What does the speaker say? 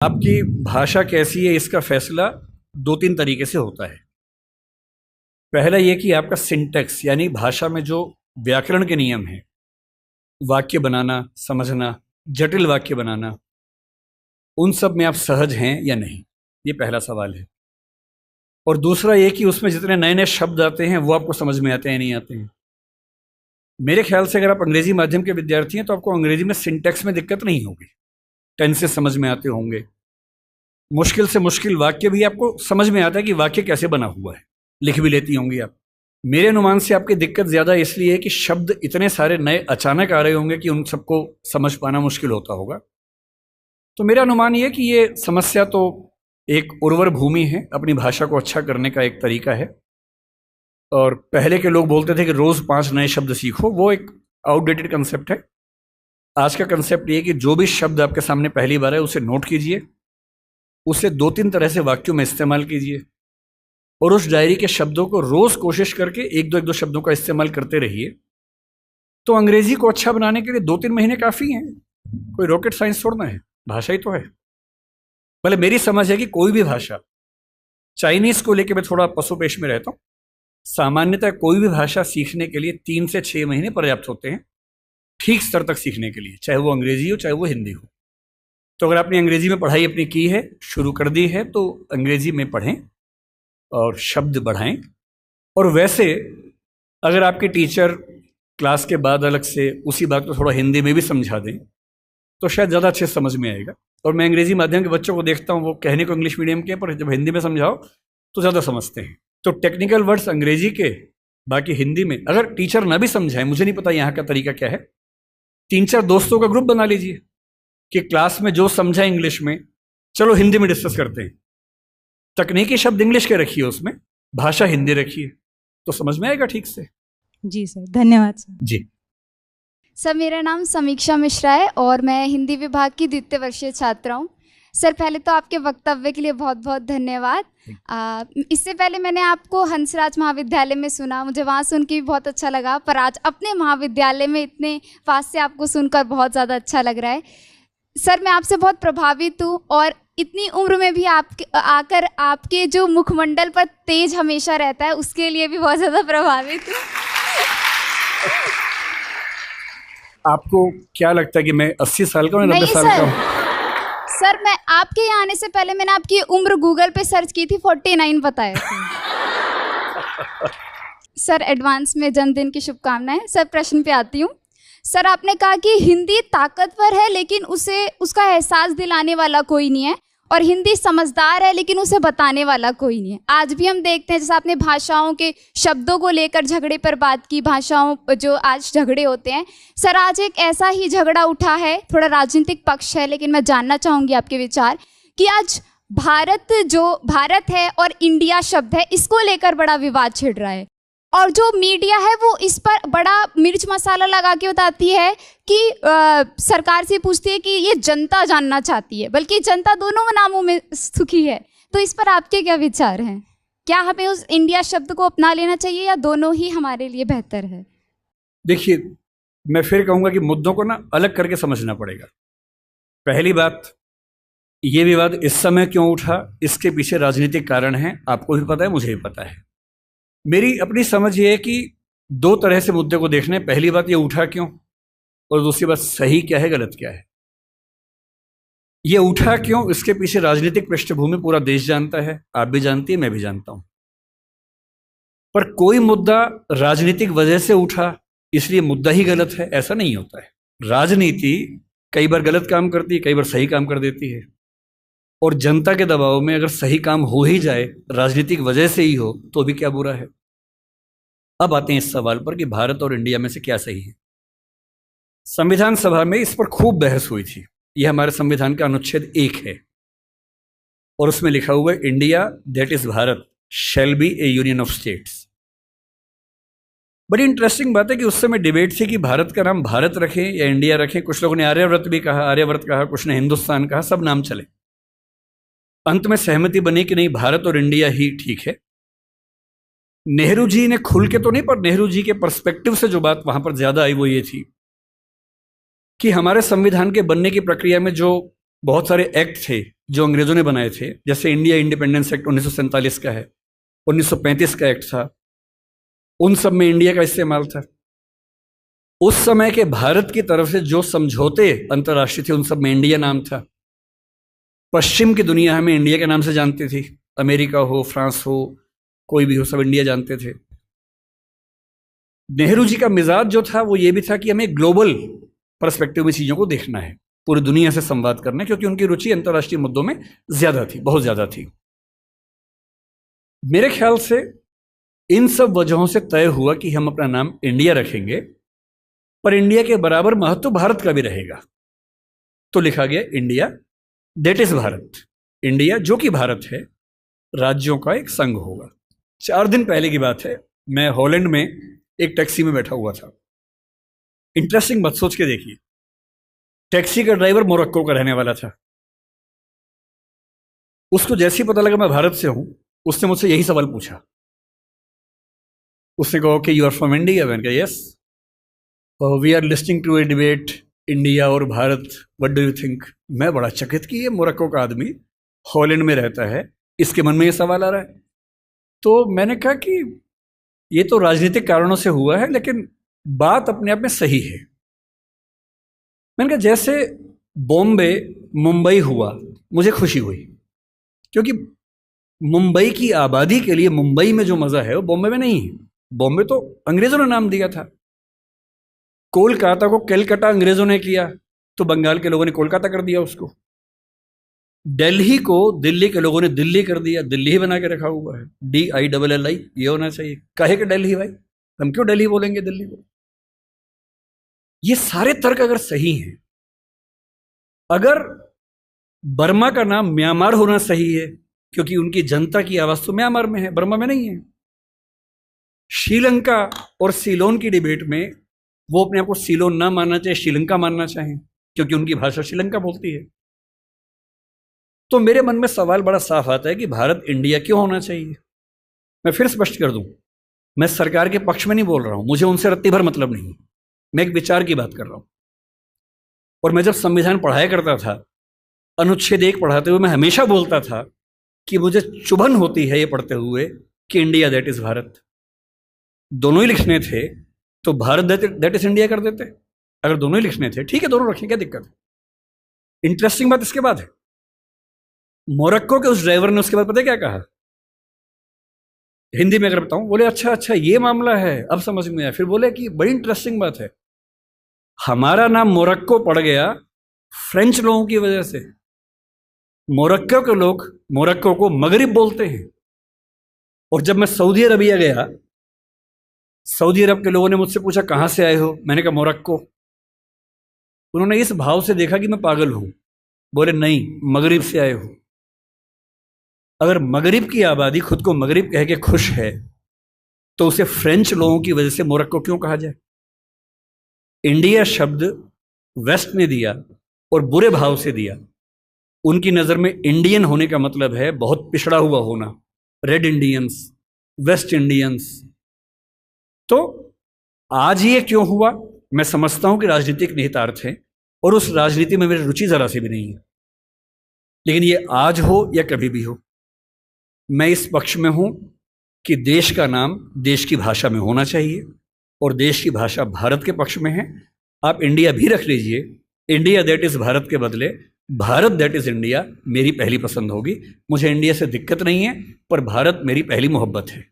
आपकी भाषा कैसी है इसका फैसला दो तीन तरीके से होता है। पहला ये कि आपका सिंटैक्स यानी भाषा में जो व्याकरण के नियम हैं, वाक्य बनाना, समझना, जटिल वाक्य बनाना, उन सब में आप सहज हैं या नहीं, ये पहला सवाल है। और दूसरा ये कि उसमें जितने नए नए शब्द आते हैं वो आपको समझ में आते हैं नहीं आते हैं। मेरे ख्याल से अगर आप अंग्रेजी माध्यम के विद्यार्थी हैं तो आपको अंग्रेजी में सिंटैक्स में दिक्कत नहीं होगी, टेंसेस समझ में आते होंगे, मुश्किल से मुश्किल वाक्य भी आपको समझ में आता है कि वाक्य कैसे बना हुआ है, लिख भी लेती होंगी आप। मेरे अनुमान से आपकी दिक्कत ज़्यादा इसलिए है कि शब्द इतने सारे नए अचानक आ रहे होंगे कि उन सबको समझ पाना मुश्किल होता होगा। तो मेरा अनुमान ये कि ये समस्या तो एक उर्वर भूमि है, अपनी भाषा को अच्छा करने का एक तरीका है। और पहले के लोग बोलते थे कि रोज़ 5 नए शब्द सीखो, वो एक आउटडेटेड कंसेप्ट है। आज का कंसेप्ट ये कि जो भी शब्द आपके सामने पहली बार है उसे नोट कीजिए, उसे 2-3 तरह से वाक्यों में इस्तेमाल कीजिए और उस डायरी के शब्दों को रोज़ कोशिश करके एक दो शब्दों का इस्तेमाल करते रहिए। तो अंग्रेजी को अच्छा बनाने के लिए 2-3 महीने काफ़ी हैं, कोई रॉकेट साइंस थोड़ा है, भाषा ही तो है। भले मेरी समझ है कि कोई भी भाषा, चाइनीज़ को लेकर मैं थोड़ा पसोपेश में रहता हूँ, सामान्यतः कोई भी भाषा सीखने के लिए 3 से 6 महीने पर्याप्त होते हैं ठीक स्तर तक सीखने के लिए, चाहे वो अंग्रेजी हो चाहे वो हिंदी हो। तो अगर आपने अंग्रेजी में पढ़ाई अपनी की है, शुरू कर दी है, तो अंग्रेजी में पढ़ें और शब्द बढ़ाएं। और वैसे अगर आपके टीचर क्लास के बाद अलग से उसी बात को थोड़ा हिंदी में भी समझा दें तो शायद ज़्यादा अच्छे समझ में आएगा। और मैं अंग्रेजी माध्यम के बच्चों को देखता हूँ, वो कहने को इंग्लिश मीडियम के, पर जब हिंदी में समझाओ तो ज़्यादा समझते हैं। तो टेक्निकल वर्ड्स अंग्रेजी के, बाकी हिंदी में। अगर टीचर ना भी समझाए, मुझे नहीं पता यहाँ का तरीका क्या है, 3-4 दोस्तों का ग्रुप बना लीजिए कि क्लास में जो समझा इंग्लिश में, चलो हिंदी में डिस्कस करते हैं। तकनीकी शब्द इंग्लिश के रखिए, उसमें भाषा हिंदी रखिए, तो समझ में आएगा ठीक से। जी सर, धन्यवाद सर। जी सर, मेरा नाम समीक्षा मिश्रा है और मैं हिंदी विभाग की द्वितीय वर्षीय छात्रा हूँ। सर, पहले तो आपके वक्तव्य के लिए बहुत बहुत धन्यवाद। इससे पहले मैंने आपको हंसराज महाविद्यालय में सुना, मुझे वहाँ सुन के भी बहुत अच्छा लगा, पर आज अपने महाविद्यालय में इतने पास से आपको सुनकर बहुत ज़्यादा अच्छा लग रहा है। सर, मैं आपसे बहुत प्रभावित हूँ और इतनी उम्र में भी आकर आपके जो मुखमंडल पर तेज हमेशा रहता है, उसके लिए भी बहुत ज़्यादा प्रभावित हूँ। आपको क्या लगता है कि मैं 80 साल का हूँ या 90 साल का हूँ? सर, मैं आपके यहाँ आने से पहले मैंने आपकी उम्र गूगल पे सर्च की थी, 49 बताया था। सर, एडवांस में जन्मदिन की शुभकामनाएं। सर, प्रश्न पे आती हूँ। सर, आपने कहा कि हिंदी ताकतवर है लेकिन उसका एहसास दिलाने वाला कोई नहीं है, और हिंदी समझदार है लेकिन उसे बताने वाला कोई नहीं है। आज भी हम देखते हैं, जैसे आपने भाषाओं के शब्दों को लेकर झगड़े पर बात की, भाषाओं जो आज झगड़े होते हैं। सर, आज एक ऐसा ही झगड़ा उठा है, थोड़ा राजनीतिक पक्ष है, लेकिन मैं जानना चाहूँगी आपके विचार कि आज भारत है और इंडिया शब्द है, इसको लेकर बड़ा विवाद छिड़ रहा है, और जो मीडिया है वो इस पर बड़ा मिर्च मसाला लगा के बताती है कि सरकार से पूछती है कि ये जनता जानना चाहती है, बल्कि जनता दोनों नामों में सुखी है। तो इस पर आपके क्या विचार हैं? क्या हमें उस इंडिया शब्द को अपना लेना चाहिए या दोनों ही हमारे लिए बेहतर है? देखिए, मैं फिर कहूँगा कि मुद्दों को ना अलग करके समझना पड़ेगा। पहली बात, ये विवाद इस समय क्यों उठा, इसके पीछे राजनीतिक कारण हैं, आपको भी पता है, मुझे भी पता है। मेरी अपनी समझ ये है कि 2 तरह से मुद्दे को देखने। पहली बात, ये उठा क्यों, और दूसरी बात, सही क्या है गलत क्या है। ये उठा क्यों, इसके पीछे राजनीतिक पृष्ठभूमि पूरा देश जानता है, आप भी जानती है, मैं भी जानता हूं। पर कोई मुद्दा राजनीतिक वजह से उठा इसलिए मुद्दा ही गलत है, ऐसा नहीं होता है। राजनीति कई बार गलत काम करती है, कई बार सही काम कर देती है, और जनता के दबाव में अगर सही काम हो ही जाए, राजनीतिक वजह से ही हो, तो भी क्या बुरा है। अब आते हैं इस सवाल पर कि भारत और इंडिया में से क्या सही है। संविधान सभा में इस पर खूब बहस हुई थी। यह हमारे संविधान का अनुच्छेद 1 है और उसमें लिखा हुआ है, India that is Bharat shall be A union of states. बड़ी इंटरेस्टिंग बात है कि उस समय डिबेट थी कि भारत का नाम भारत रखें या इंडिया रखें। कुछ लोगों ने आर्यव्रत भी कहा, आर्यव्रत कहा, कुछ ने हिंदुस्तान कहा, सब नाम चले। अंत में सहमति बनी कि नहीं, भारत और इंडिया ही ठीक है। नेहरू जी ने खुल के तो नहीं, पर नेहरू जी के पर्सपेक्टिव से जो बात वहां पर ज्यादा आई वो ये थी कि हमारे संविधान के बनने की प्रक्रिया में जो बहुत सारे एक्ट थे जो अंग्रेज़ों ने बनाए थे, जैसे इंडिया इंडिपेंडेंस एक्ट 1947 का है, 1935 का एक्ट था, उन सब में इंडिया का इस्तेमाल था। उस समय के भारत की तरफ से जो समझौते अंतर्राष्ट्रीय थे उन सब में इंडिया नाम था। पश्चिम की दुनिया हमें इंडिया के नाम से जानती थी, अमेरिका हो, फ्रांस हो, कोई भी हो, सब इंडिया जानते थे। नेहरू जी का मिजाज जो था वो ये भी था कि हमें ग्लोबल पर्सपेक्टिव में चीज़ों को देखना है, पूरी दुनिया से संवाद करना है, क्योंकि उनकी रुचि अंतर्राष्ट्रीय मुद्दों में ज़्यादा थी, बहुत ज़्यादा थी। मेरे ख्याल से इन सब वजहों से तय हुआ कि हम अपना नाम इंडिया रखेंगे, पर इंडिया के बराबर महत्व भारत का भी रहेगा। तो लिखा गया India that is Bharat. India जो कि भारत है, राज्यों का एक संघ होगा। 4 दिन पहले की बात है, मैं हॉलैंड में एक टैक्सी में बैठा हुआ था। इंटरेस्टिंग मत सोच के देखिए, टैक्सी का ड्राइवर मोरक्को का रहने वाला था। उसको जैसे ही पता लगा मैं भारत से हूं, उसने मुझसे यही सवाल पूछा। उसने कहा कि यू आर फ्रॉम इंडिया? मैंने कहा yes. We are listening to a debate India और Bharat, what do you think? मैं बड़ा चकित कि ये मोरक्को का आदमी हॉलैंड में रहता है, इसके मन में ये सवाल आ रहा है। तो मैंने कहा कि ये तो राजनीतिक कारणों से हुआ है, लेकिन बात अपने आप में सही है। मैंने कहा जैसे बॉम्बे मुंबई हुआ, मुझे खुशी हुई, क्योंकि मुंबई की आबादी के लिए मुंबई में जो मज़ा है वो बॉम्बे में नहीं है। बॉम्बे तो अंग्रेज़ों ने नाम दिया था। कोलकाता को कैलकाटा अंग्रेज़ों ने किया, तो बंगाल के लोगों ने कोलकाता कर दिया उसको। दिल्ली को दिल्ली के लोगों ने दिल्ली कर दिया, दिल्ली ही बना के रखा हुआ है, DILLI, ये होना चाहिए। काहे के दिल्ली भाई, हम क्यों दिल्ली बोलेंगे दिल्ली को? ये सारे तर्क अगर सही हैं, अगर बर्मा का नाम म्यांमार होना सही है, क्योंकि उनकी जनता की आवाज़ तो म्यांमार में है, बर्मा में नहीं है। श्रीलंका और सीलोन की डिबेट में वो अपने आप को सीलोन ना मानना चाहे, श्रीलंका मानना चाहें, क्योंकि उनकी भाषा श्रीलंका बोलती है। तो मेरे मन में सवाल बड़ा साफ आता है कि भारत इंडिया क्यों होना चाहिए। मैं फिर स्पष्ट कर दूं, मैं सरकार के पक्ष में नहीं बोल रहा हूं, मुझे उनसे रत्ती भर मतलब नहीं, मैं एक विचार की बात कर रहा हूं। और मैं जब संविधान पढ़ाया करता था, अनुच्छेद 1 पढ़ाते हुए मैं हमेशा बोलता था कि मुझे चुभन होती है ये पढ़ते हुए कि इंडिया दैट इज भारत। दोनों ही लिखने थे तो भारत दैट इज इंडिया कर देते। अगर दोनों ही लिखने थे, ठीक है, दोनों रखें, क्या दिक्कत है। इंटरेस्टिंग बात इसके बाद है, मोरक्को के उस ड्राइवर ने उसके बाद पता है क्या कहा, हिंदी में अगर बताऊं, बोले अच्छा अच्छा ये मामला है, अब समझ में आया। फिर बोले कि बड़ी इंटरेस्टिंग बात है, हमारा नाम मोरक्को पड़ गया फ्रेंच लोगों की वजह से। मोरक्को के लोग मोरक्को को मगरिब बोलते हैं। और जब मैं सऊदी अरबिया गया, सऊदी अरब के लोगों ने मुझसे पूछा कहां से आए हो, मैंने कहा मोरक्को। उन्होंने इस भाव से देखा कि मैं पागल हूं, बोले नहीं, मगरिब से आए हो। अगर मगरिब की आबादी खुद को मगरिब कह के खुश है, तो उसे फ्रेंच लोगों की वजह से मोरक्को क्यों कहा जाए। इंडिया शब्द वेस्ट ने दिया और बुरे भाव से दिया। उनकी नज़र में इंडियन होने का मतलब है बहुत पिछड़ा हुआ होना, रेड इंडियंस, वेस्ट इंडियंस। तो आज ये क्यों हुआ, मैं समझता हूं कि राजनीतिक निहितार्थ है, और उस राजनीति में मेरी रुचि जरा सी भी नहीं है। लेकिन ये आज हो या कभी भी हो, मैं इस पक्ष में हूं कि देश का नाम देश की भाषा में होना चाहिए, और देश की भाषा भारत के पक्ष में है। आप इंडिया भी रख लीजिए, इंडिया दैट इज भारत के बदले भारत दैट इज इंडिया मेरी पहली पसंद होगी। मुझे इंडिया से दिक्कत नहीं है, पर भारत मेरी पहली मोहब्बत है।